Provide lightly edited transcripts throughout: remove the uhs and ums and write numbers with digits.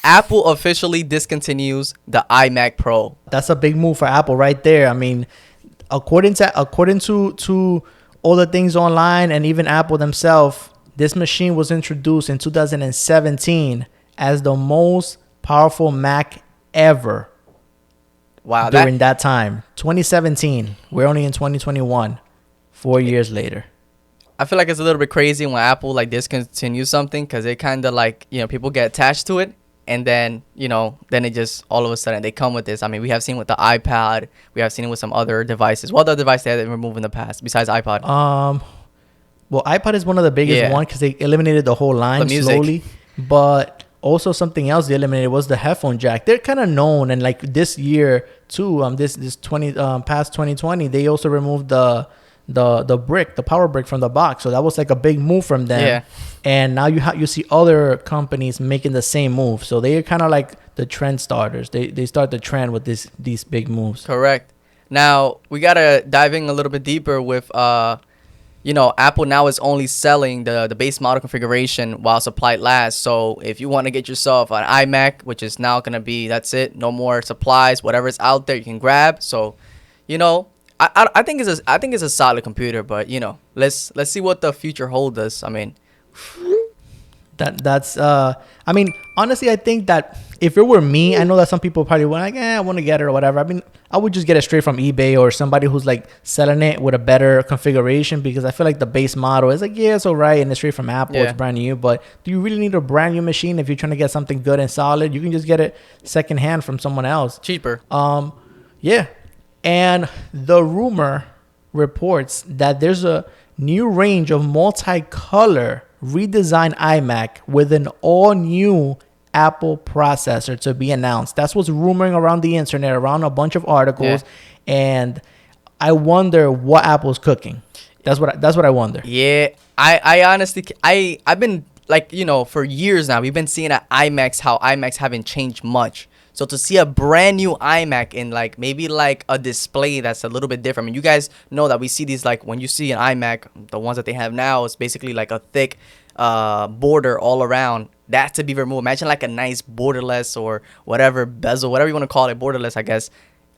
Apple officially discontinues the iMac Pro. That's a big move for Apple right there. I mean, according to all the things online and even Apple themselves, this machine was introduced in 2017 as the most powerful Mac ever. Wow. During that time, 2017. We're only in 2021, 4 years later. I feel like it's a little bit crazy when Apple like discontinues something, because it kind of like, people get attached to it, and then then it just all of a sudden they come with this. I mean, we have seen with the iPad, we have seen it with some other devices. What other device they had removed in the past besides iPod? Well, iPod is one of the biggest one because they eliminated the whole line slowly, but also something else they eliminated was the headphone jack. They're kind of known, and like this year too, past 2020, they also removed the power brick from the box. So that was like a big move from them. Yeah. And now you see other companies making the same move. So they're kind of like the trend starters. They start the trend with these big moves. Correct. Now we gotta dive in a little bit deeper with Apple now is only selling the base model configuration while supply lasts. So if you want to get yourself an iMac, which is now gonna be, that's it, no more supplies, whatever's out there you can grab. So I think it's a solid computer, but let's see what the future holds us. I mean, I mean, honestly, I think that if it were me, I know that some people probably were like, I want to get it or whatever. I mean, I would just get it straight from eBay or somebody who's like selling it with a better configuration, because I feel like the base model is like, it's all right, and it's straight from Apple, it's brand new. But do you really need a brand new machine if you're trying to get something good and solid? You can just get it secondhand from someone else. Cheaper. Yeah. And the rumor reports that there's a new range of multicolor redesigned iMac with an all-new Apple processor to be announced. That's what's rumoring around the internet, around a bunch of articles, and I wonder what Apple's cooking. That's what I wonder. Yeah, I honestly, I've been like, for years now, we've been seeing at iMacs how iMacs haven't changed much. So to see a brand new iMac in like maybe like a display that's a little bit different. I mean, you guys know that we see these, like when you see an iMac, the ones that they have now is basically like a thick border all around. That to be removed. Imagine like a nice borderless or whatever bezel, whatever you want to call it, borderless, I guess.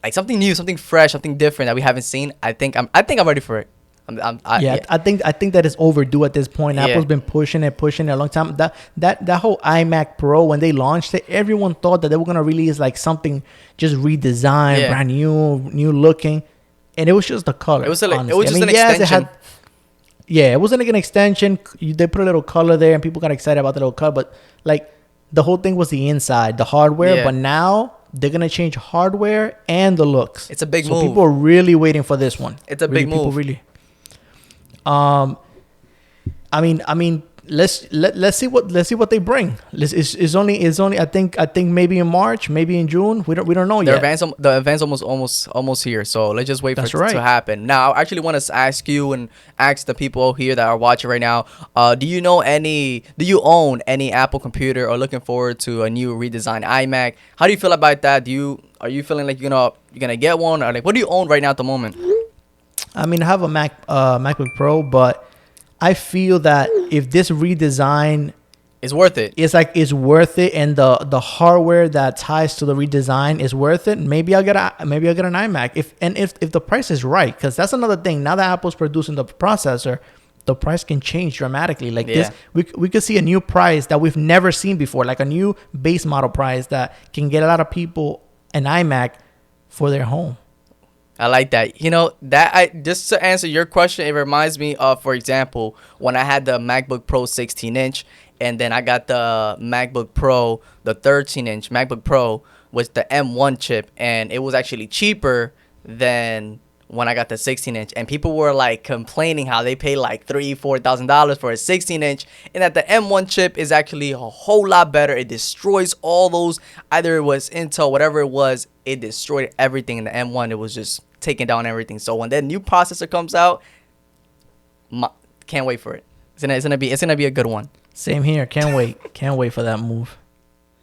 Like something new, something fresh, something different that we haven't seen. I think I'm ready for it. I think that is overdue at this point. Apple's been pushing it a long time. That whole iMac Pro, when they launched it, everyone thought that they were gonna release like something just redesigned, brand new looking, and it was just the color. It was just an extension. It wasn't like an extension. They put a little color there, and people got excited about the little color. But like the whole thing was the inside, the hardware. But now they're gonna change hardware and the looks. It's a big move. So people are really waiting for this one. It's a big move. Really. I mean, let's see what they bring. It's only I think maybe in March, maybe in June. We don't know yet. The event's almost here. So let's just wait for it to happen. Now, I actually want to ask you and ask the people here that are watching right now. Do you own any Apple computer or looking forward to a new redesigned iMac? How do you feel about that? Are you feeling like you're gonna get one, or like what do you own right now at the moment? I mean, I have a MacBook Pro, but I feel that if this redesign is worth it, it's worth it, and the hardware that ties to the redesign is worth it, maybe I'll get an iMac if the price is right, because that's another thing. Now that Apple's producing the processor, the price can change dramatically. Like this, we could see a new price that we've never seen before, like a new base model price that can get a lot of people an iMac for their home. I like that. Just to answer your question, it reminds me of, for example, when I had the MacBook Pro 16-inch, and then I got the MacBook Pro, the 13-inch MacBook Pro with the M1 chip, and it was actually cheaper than when I got the 16-inch, and people were like complaining how they pay like $3,000-$4,000 for a 16-inch, and that the M1 chip is actually a whole lot better. It destroys all those, either it was Intel, whatever it was, it destroyed everything in the M1. It was just taking down everything. So when that new processor comes out, can't wait for it. It's gonna be a good one. Same here. Can't wait for that move.